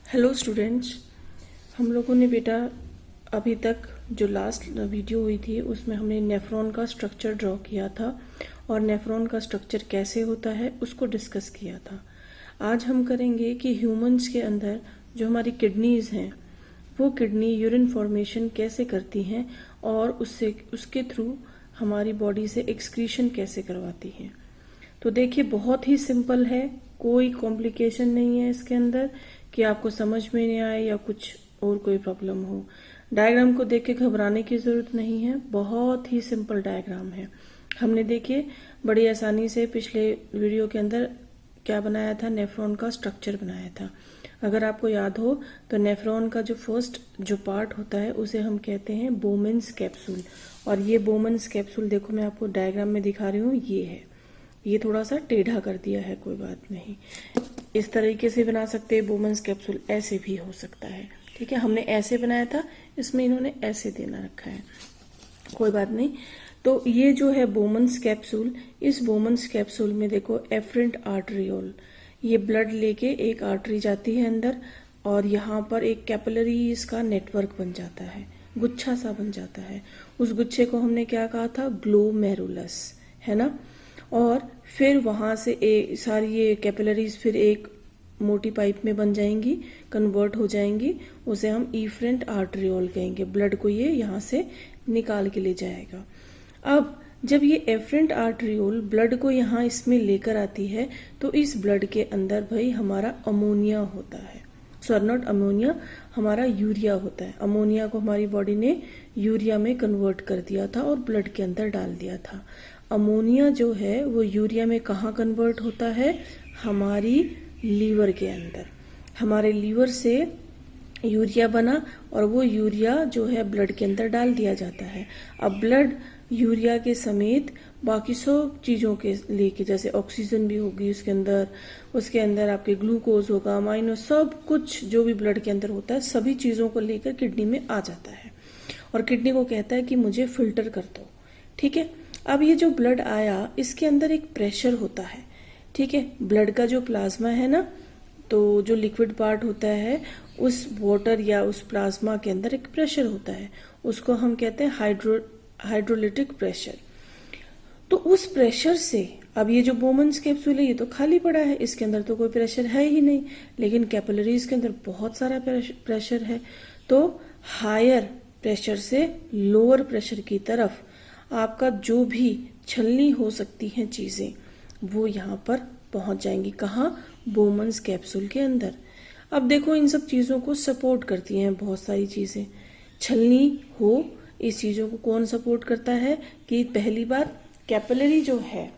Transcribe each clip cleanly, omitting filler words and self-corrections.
Hello students. हम लोगों ने बेटा अभी तक जो लास्ट वीडियो हुई थी उसमें हमने नेफ्रॉन का स्ट्रक्चर ड्रॉ किया था और नेफ्रॉन का स्ट्रक्चर कैसे होता है उसको डिस्कस किया था। आज हम करेंगे कि ह्यूमंस के अंदर जो हमारी किडनीज हैं वो किडनी यूरिन फॉर्मेशन कैसे करती हैं और उसके थ्रू हमारी बॉडी से एक्सक्रीशन कैसे करवाती हैं। तो देखिए बहुत ही सिंपल है, कोई कॉम्प्लिकेशन नहीं है इसके अंदर कि आपको समझ में नहीं आए या कुछ और कोई प्रॉब्लम हो। डायग्राम को देख के घबराने की जरूरत नहीं है, बहुत ही सिंपल डायग्राम है। हमने देखिए बड़ी आसानी से पिछले वीडियो के अंदर क्या बनाया था, नेफ्रॉन का स्ट्रक्चर बनाया था। अगर आपको याद हो तो नेफ्रॉन का जो फर्स्ट जो पार्ट होता है उसे हम कहते हैं बोमेन्स कैप्सूल। और ये बोमेन्स कैप्सूल देखो मैं आपको डायग्राम में दिखा रही हूँ, ये है। ये थोड़ा सा टेढ़ा कर दिया है, कोई बात नहीं, इस तरीके से बना सकते हैं बोमेन्स कैप्सूल, ऐसे भी हो सकता है। ठीक है, हमने ऐसे बनाया था, इसमें इन्होंने ऐसे देना रखा है, कोई बात नहीं। तो ये जो है बोमेन्स कैप्सूल, इस बोमेन्स कैप्सूल में देखो एफरेंट आर्टरियोल, ये ब्लड लेके एक आर्टरी जाती है अंदर और यहाँ पर एक कैपिलरीज का नेटवर्क बन जाता है, गुच्छा सा बन जाता है। उस गुच्छे को हमने क्या कहा था, ग्लोमेरुलस, है ना। और फिर वहां से सारी ये कैपिलरीज फिर एक मोटी पाइप में बन जाएंगी, कन्वर्ट हो जाएंगी, उसे हम इफरेंट आर्टरियोल कहेंगे। ब्लड को ये यहाँ से निकाल के ले जाएगा। अब जब ये एफरेंट आर्टरियोल ब्लड को यहाँ इसमें लेकर आती है तो इस ब्लड के अंदर भाई हमारा अमोनिया होता है, सॉरी नॉट अमोनिया, हमारा यूरिया होता है। अमोनिया को हमारी बॉडी ने यूरिया में कन्वर्ट कर दिया था और ब्लड के अंदर डाल दिया था। अमोनिया जो है वो यूरिया में कहाँ कन्वर्ट होता है, हमारी लीवर के अंदर। हमारे लीवर से यूरिया बना और वो यूरिया जो है ब्लड के अंदर डाल दिया जाता है। अब ब्लड यूरिया के समेत बाकी सब चीजों के लेके, जैसे ऑक्सीजन भी होगी उसके अंदर आपके ग्लूकोज होगा, अमाइनो, सब कुछ जो भी ब्लड के अंदर होता है सभी चीजों को लेकर किडनी में आ जाता है और किडनी को कहता है कि मुझे फिल्टर कर दो। ठीक है, अब ये जो ब्लड आया इसके अंदर एक प्रेशर होता है। ठीक है, ब्लड का जो प्लाज्मा है ना, तो जो लिक्विड पार्ट होता है उस वाटर या उस प्लाज्मा के अंदर एक प्रेशर होता है, उसको हम कहते हैं हाइड्रोलिटिक प्रेशर। तो उस प्रेशर से अब ये जो बोमेन्स कैप्सूल है ये तो खाली पड़ा है, इसके अंदर तो कोई प्रेशर है ही नहीं, लेकिन कैपिलरीज के अंदर बहुत सारा प्रेशर है। तो हायर प्रेशर से लोअर प्रेशर की तरफ आपका जो भी छलनी हो सकती हैं चीजें वो यहाँ पर पहुंच जाएंगी। कहाँ, बोमेन्स कैप्सूल के अंदर। अब देखो इन सब चीजों को सपोर्ट करती हैं बहुत सारी चीजें। छलनी हो, इस चीजों को कौन सपोर्ट करता है कि पहली बात कैपिलरी जो है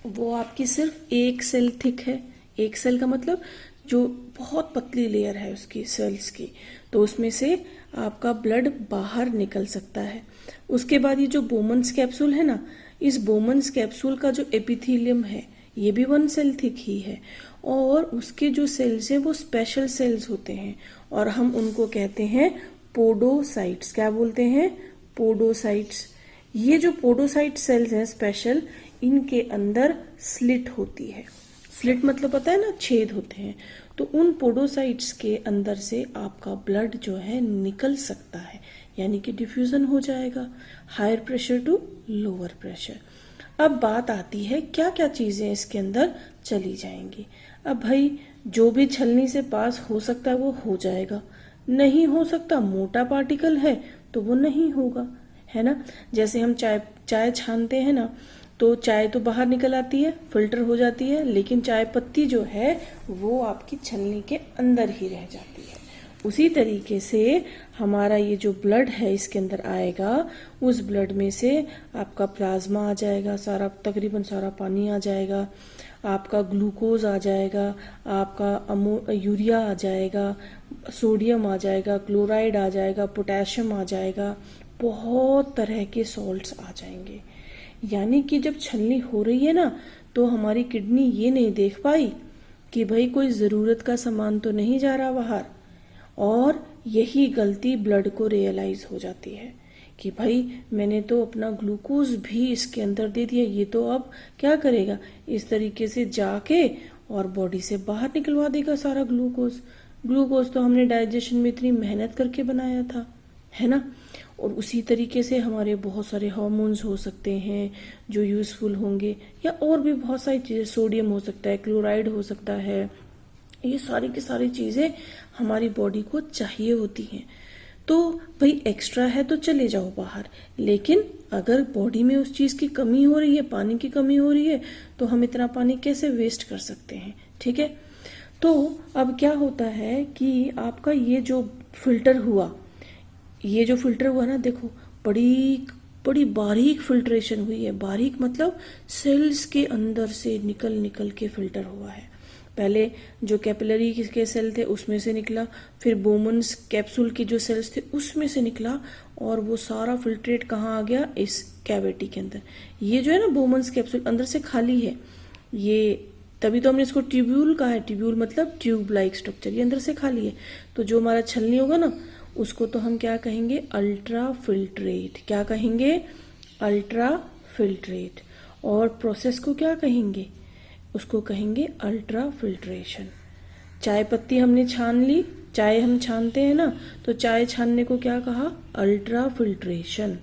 वो आपकी सिर्फ एक सेल थिक है। एक सेल का मतलब जो बहुत पतली लेयर है उसकी सेल्स की, तो उसमें से आपका ब्लड बाहर निकल सकता है। उसके बाद ये जो बोमेन्स कैप्सूल है ना, इस बोमेन्स कैप्सूल का जो एपिथेलियम है ये भी वन सेल थिक ही है और उसके जो सेल्स हैं वो स्पेशल सेल्स होते हैं और हम उनको कहते हैं पोडोसाइट्स। क्या बोलते हैं, पोडोसाइट्स। ये जो पोडोसाइट सेल्स हैं स्पेशल, इनके अंदर स्लिट होती है। स्लिट मतलब पता है ना, छेद होते हैं। तो उन पोडोसाइट्स के अंदर से आपका ब्लड जो है निकल सकता है, यानी कि डिफ्यूजन हो जाएगा, higher pressure to lower pressure. अब बात आती है क्या क्या चीजें इसके अंदर चली जाएंगी। अब भाई जो भी छलनी से पास हो सकता है वो हो जाएगा, नहीं हो सकता, मोटा पार्टिकल है तो वो नहीं होगा, है ना। जैसे हम चाय छानते हैं ना, तो चाय तो बाहर निकल आती है, फिल्टर हो जाती है, लेकिन चाय पत्ती जो है वो आपकी छलनी के अंदर ही रह जाती है। उसी तरीके से हमारा ये जो ब्लड है इसके अंदर आएगा, उस ब्लड में से आपका प्लाज्मा आ जाएगा, सारा तकरीबन सारा पानी आ जाएगा, आपका ग्लूकोज आ जाएगा, आपका यूरिया आ जाएगा, सोडियम आ जाएगा, क्लोराइड आ जाएगा, पोटेशियम आ जाएगा, बहुत तरह के सॉल्ट्स आ जाएंगे। यानी कि जब छलनी हो रही है ना तो हमारी किडनी ये नहीं देख पाई कि भाई कोई जरूरत का सामान तो नहीं जा रहा बाहर, और यही गलती ब्लड को रियलाइज हो जाती है कि भाई मैंने तो अपना ग्लूकोज भी इसके अंदर दे दिया, ये तो अब क्या करेगा, इस तरीके से जाके और बॉडी से बाहर निकलवा देगा सारा ग्लूकोज। ग्लूकोज तो हमने डाइजेशन में इतनी मेहनत करके बनाया था, है ना। और उसी तरीके से हमारे बहुत सारे हार्मोन्स हो सकते हैं जो यूजफुल होंगे, या और भी बहुत सारी चीजें, सोडियम हो सकता है, क्लोराइड हो सकता है, ये सारी की सारी चीजें हमारी बॉडी को चाहिए होती हैं। तो भाई एक्स्ट्रा है तो चले जाओ बाहर, लेकिन अगर बॉडी में उस चीज की कमी हो रही है, पानी की कमी हो रही है, तो हम इतना पानी कैसे वेस्ट कर सकते हैं, ठीक है। तो अब क्या होता है कि आपका ये जो फिल्टर हुआ ना, देखो बड़ी बड़ी बारीक फिल्ट्रेशन हुई है। बारीक मतलब सेल्स के अंदर से निकल निकल के फिल्टर हुआ है। पहले जो कैपिलरी के सेल थे उसमें से निकला, फिर बोमन्स कैप्सूल के जो सेल्स थे उसमें से निकला, और वो सारा फिल्ट्रेट कहाँ आ गया, इस कैविटी के अंदर। ये जो है ना बोमन्स कैप्सूल अंदर से खाली है, ये तभी तो हमने इसको ट्यूब्यूल कहा है। ट्यूब्यूल मतलब ट्यूब लाइक स्ट्रक्चर, ये अंदर से खाली है। तो जो हमारा छलनी होगा ना, उसको तो हम क्या कहेंगे, अल्ट्रा फिल्ट्रेट। क्या कहेंगे, अल्ट्रा फिल्ट्रेट। और प्रोसेस को क्या कहेंगे, उसको कहेंगे अल्ट्रा फिल्ट्रेशन। चाय पत्ती हमने छान ली, चाय हम छानते हैं ना, तो चाय छानने को क्या कहा, अल्ट्रा फिल्ट्रेशन।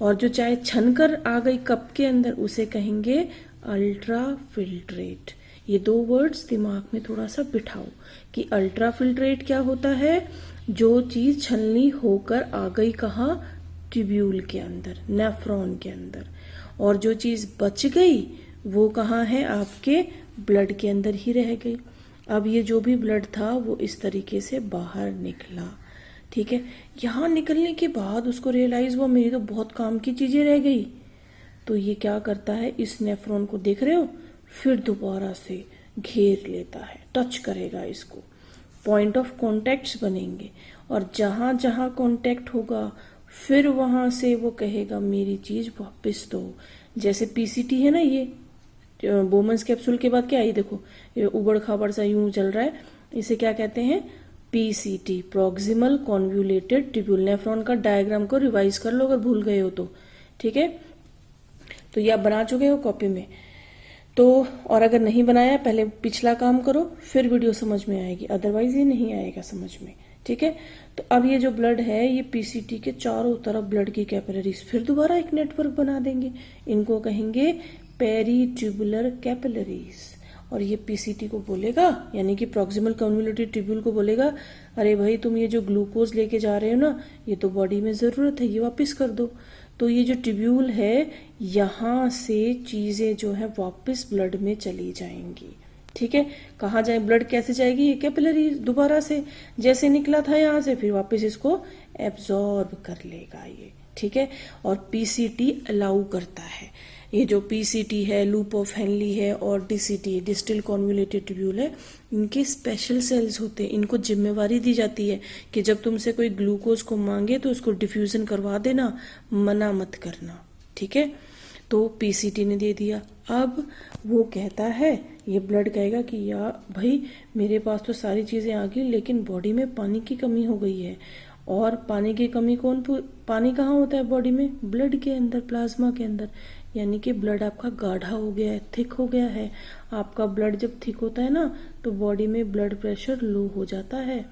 और जो चाय छनकर आ गई कप के अंदर, उसे कहेंगे अल्ट्रा फिल्ट्रेट। ये दो वर्ड्स दिमाग में थोड़ा सा बिठाओ कि अल्ट्रा फिल्ट्रेट क्या होता है, जो चीज छलनी होकर आ गई कहाँ, ट्यूब्यूल के अंदर, नेफ्रॉन के अंदर, और जो चीज बच गई वो कहाँ है, आपके ब्लड के अंदर ही रह गई। अब ये जो भी ब्लड था वो इस तरीके से बाहर निकला, ठीक है। यहाँ निकलने के बाद उसको रियलाइज हुआ मेरी तो बहुत काम की चीजें रह गई। तो ये क्या करता है, इस नेफ्रॉन को देख रहे हो, फिर दोबारा से घेर लेता है, टच करेगा इसको, पॉइंट ऑफ कॉन्टेक्ट्स बनेंगे, और जहां जहां कॉन्टेक्ट होगा फिर वहां से वो कहेगा मेरी चीज वापस दो। जैसे पीसीटी है ना, ये बोमन्स कैप्सूल के बाद क्या है, देखो ये उबड़ खाबड़ सा यूं चल रहा है, इसे क्या कहते हैं, PCT, proximal convoluted tubule. Nephron का डायग्राम को रिवाइज कर लो अगर भूल गए हो तो, ठीक है। तो ये आप बना चुके हो कॉपी में, तो और अगर नहीं बनाया पहले पिछला काम करो, फिर वीडियो समझ में आएगी, अदरवाइज ये नहीं आएगा समझ में, ठीक है। तो अब ये जो ब्लड है, ये पीसीटी के चारों तरफ ब्लड की कैपिलरीज फिर दोबारा एक नेटवर्क बना देंगे, इनको कहेंगे पेरी ट्यूबुलर कैपिलरीज। और ये पीसीटी को बोलेगा, यानी कि प्रॉक्सिमल कन्वोल्यूटेड ट्यूब्यूल को बोलेगा, अरे भाई तुम ये जो ग्लूकोज लेके जा रहे हो ना, ये तो बॉडी में जरूरत है, ये वापस कर दो। तो ये जो ट्यूब्यूल है, यहाँ से चीजें जो है वापस ब्लड में चली जाएंगी, ठीक है। कहाँ जाए, ब्लड कैसे जाएगी, ये कैपिलरी दोबारा से जैसे निकला था यहाँ से, फिर वापस इसको एब्जॉर्ब कर लेगा ये, ठीक है। और पीसीटी अलाउ करता है, ये जो पीसीटी है, लूप ऑफ हेनली है, और डीसीटी डिस्टिल कॉन्वोल्यूटेड ट्यूब्यूल है, इनके स्पेशल सेल्स होते हैं। इनको जिम्मेवारी दी जाती है कि जब तुमसे कोई ग्लूकोज को मांगे तो उसको डिफ्यूजन करवा देना, मना मत करना, ठीक है। तो पीसीटी ने दे दिया। अब वो कहता है, ये ब्लड कहेगा कि यार भाई मेरे पास तो सारी चीजें आ गई, लेकिन बॉडी में पानी की कमी हो गई है। और पानी की कमी पानी कहाँ होता है बॉडी में, ब्लड के अंदर, प्लाज्मा के अंदर। यानी कि ब्लड आपका गाढ़ा हो गया है, थिक हो गया है। आपका ब्लड जब थिक होता है ना, तो बॉडी में ब्लड प्रेशर लो हो जाता है।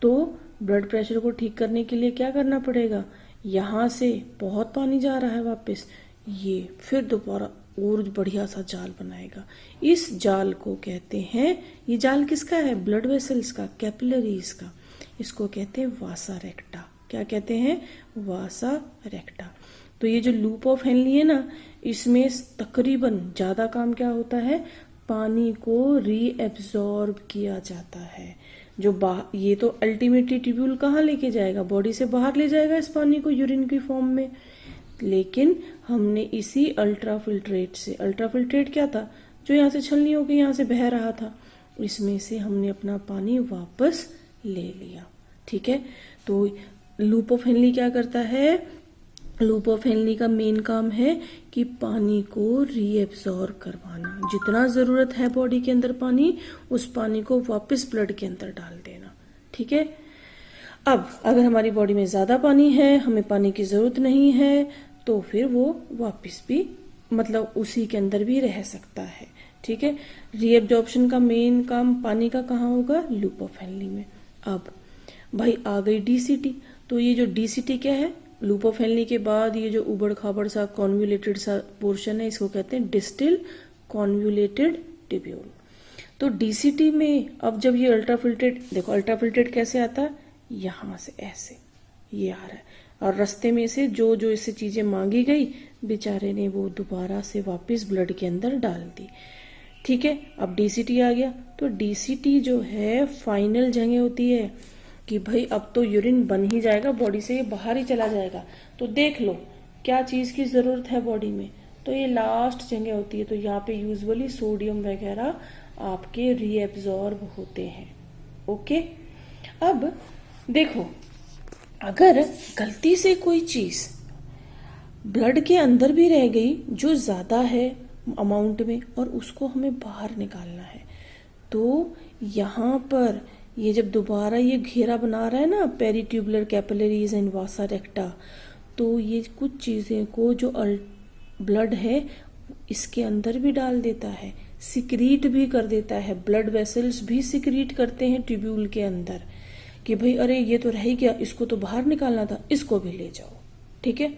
तो ब्लड प्रेशर को ठीक करने के लिए क्या करना पड़ेगा, यहाँ से बहुत पानी जा रहा है वापस, ये फिर दोबारा और बढ़िया सा जाल बनाएगा। इस जाल को कहते हैं, ये जाल किसका है, ब्लड वेसल्स का, कैपिलरीज का। इसको कहते हैं वासा रेक्टा। क्या कहते हैं, वासा रेक्टा। तो ये जो लूप ऑफ हेनली है ना, इसमें तकरीबन ज्यादा काम क्या होता है, पानी को रीएब्सॉर्ब किया जाता है। जो ये तो अल्टीमेटली ट्यूब्यूल कहाँ लेके जाएगा, बॉडी से बाहर ले जाएगा इस पानी को यूरिन की फॉर्म में। लेकिन हमने इसी अल्ट्रा फिल्ट्रेट से, अल्ट्रा फिल्ट्रेट क्या था, जो यहाँ से छलनी होकर यहाँ से बह रहा था, इसमें से हमने अपना पानी वापस ले लिया, ठीक है। तो लूप ऑफ हेनली क्या करता है, लूप ऑफ हेनली का मेन काम है कि पानी को रीएब्सॉर्ब करवाना। जितना जरूरत है बॉडी के अंदर पानी, उस पानी को वापस ब्लड के अंदर डाल देना, ठीक है। अब अगर हमारी बॉडी में ज्यादा पानी है, हमें पानी की जरूरत नहीं है, तो फिर वो वापस भी मतलब उसी के अंदर भी रह सकता है, ठीक है। रीएब्जॉर्प्शन का मेन काम पानी का कहाँ होगा, लूप ऑफ हेनली में। अब भाई आ गई डीसीटी, तो ये जो डीसीटी क्या है, लूप ऑफ हेनली के बाद ये जो उबड़ खाबड़ सा कॉन्वुलेटेड सा पोर्शन है, इसको कहते हैं डिस्टिल कॉन्वुलेटेड ट्यूब्यूल। तो डीसीटी में अब जब ये अल्ट्राफिल्ट्रेट, देखो अल्ट्राफिल्ट्रेट कैसे आता है, यहां से ऐसे ये आ रहा है, और रास्ते में से जो जो इससे चीजें मांगी गई बेचारे ने वो दोबारा से वापस ब्लड के अंदर डाल दी। ठीक है, अब डीसीटी आ गया। तो डीसीटी जो है फाइनल जगह होती है कि भाई अब तो यूरिन बन ही जाएगा, बॉडी से ये बाहर ही चला जाएगा। तो देख लो क्या चीज की जरूरत है बॉडी में, तो ये लास्ट जगह होती है। तो यहाँ पे यूजुअली सोडियम वगैरह आपके रीएब्जॉर्ब होते हैं। ओके, अब देखो अगर गलती से कोई चीज ब्लड के अंदर भी रह गई जो ज्यादा है अमाउंट में और उसको हमें बाहर निकालना है, तो यहाँ पर ये जब दोबारा ये घेरा बना रहा है ना पेरीट्यूबुलर कैपिलरीज एंड वासा रेक्टा, तो ये कुछ चीजें को जो ब्लड है इसके अंदर भी डाल देता है, सिक्रीट भी कर देता है। ब्लड वेसल्स भी सिक्रीट करते हैं ट्यूब्यूल के अंदर कि भाई अरे ये तो रह ही गया, इसको तो बाहर निकालना था, इसको भी ले जाओ। ठीक है,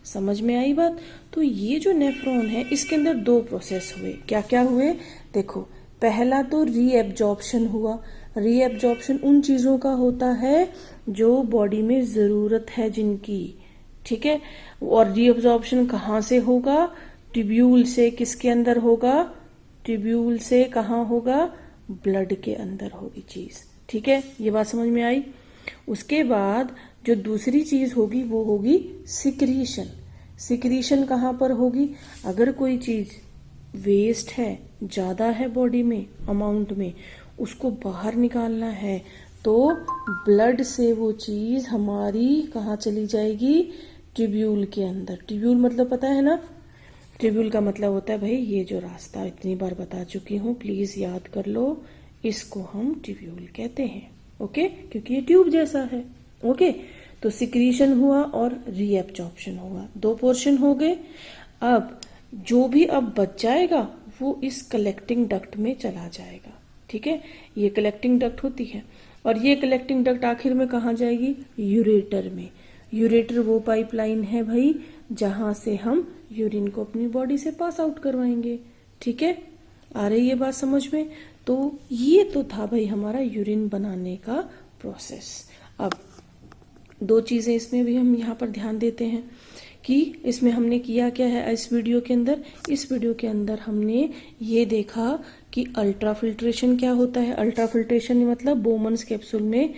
समझ में आई बात। तो ये जो नेफ्रॉन है इसके अंदर दो प्रोसेस हुए। क्या क्या हुए, देखो पहला तो रीएब्जॉर्प्शन हुआ। रीएब्जॉर्प्शन उन चीजों का होता है जो बॉडी में जरूरत है जिनकी। ठीक है, और रीएब्जॉर्प्शन कहाँ से होगा, ट्यूब्यूल से। किसके अंदर होगा, ट्यूब्यूल से। कहाँ होगा, ब्लड के अंदर होगी चीज। ठीक है, ये बात समझ में आई। उसके बाद जो दूसरी चीज होगी वो होगी सिक्रीशन। सिक्रीशन कहाँ पर होगी, अगर कोई चीज वेस्ट है, ज्यादा है बॉडी में अमाउंट में, उसको बाहर निकालना है, तो ब्लड से वो चीज हमारी कहाँ चली जाएगी, ट्यूब्यूल के अंदर। ट्यूब्यूल मतलब पता है ना, ट्यूब्यूल का मतलब होता है भाई ये जो रास्ता, इतनी बार बता चुकी हूँ, प्लीज याद कर लो, इसको हम ट्यूब्यूल कहते हैं। ओके, क्योंकि ये ट्यूब जैसा है। ओके, तो सिक्रीशन हुआ और रीएब्जॉर्प्शन हुआ, दो पोर्शन हो गए। अब जो भी अब बच जाएगा वो इस कलेक्टिंग डक्ट में चला जाएगा। ठीक है, ये कलेक्टिंग डक्ट होती है, और ये कलेक्टिंग डक्ट आखिर में कहाँ जाएगी, यूरेटर में। यूरेटर वो पाइपलाइन है भाई जहां से हम यूरिन को अपनी बॉडी से पास आउट करवाएंगे। ठीक है, आ रही है बात समझ में। तो ये तो था भाई हमारा यूरिन बनाने का प्रोसेस। अब दो चीजें इसमें भी हम यहाँ पर ध्यान देते हैं कि इसमें हमने किया क्या है इस वीडियो के अंदर। इस वीडियो के अंदर हमने ये देखा कि अल्ट्राफिल्ट्रेशन क्या होता है। अल्ट्राफिल्ट्रेशन मतलब बोमन्स कैप्सूल में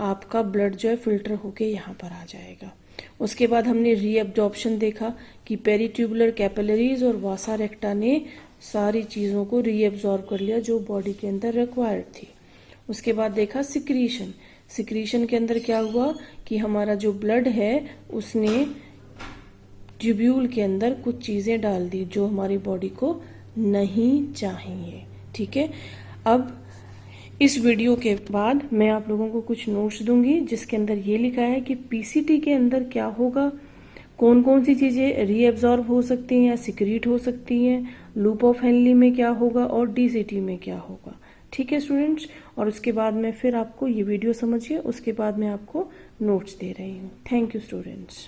आपका ब्लड जो है फिल्टर होके यहाँ पर आ जाएगा। उसके बाद हमने रीएब्जॉर्प्शन देखा कि पेरीट्यूबुलर कैपिलरीज और वासा रेक्टा ने सारी चीजों को रीएब्जॉर्ब कर लिया जो बॉडी के अंदर रिक्वायर्ड थी। उसके बाद देखा सिक्रीशन। सिक्रीशन के अंदर क्या हुआ कि हमारा जो ब्लड है उसने ट्यूब्यूल के अंदर कुछ चीजें डाल दी जो हमारी बॉडी को नहीं चाहिए। ठीक है, अब इस वीडियो के बाद मैं आप लोगों को कुछ नोट्स दूंगी जिसके अंदर ये लिखा है कि पीसीटी के अंदर क्या होगा, कौन कौन सी चीजें रीएब्जॉर्ब हो सकती हैं या सिक्रीट हो सकती हैं, लूप ऑफ हेनली में क्या होगा और डीसीटी में क्या होगा। ठीक है स्टूडेंट्स, और उसके बाद में फिर आपको ये वीडियो समझिए, उसके बाद मैं आपको नोट्स दे रही हूँ। Thank you students.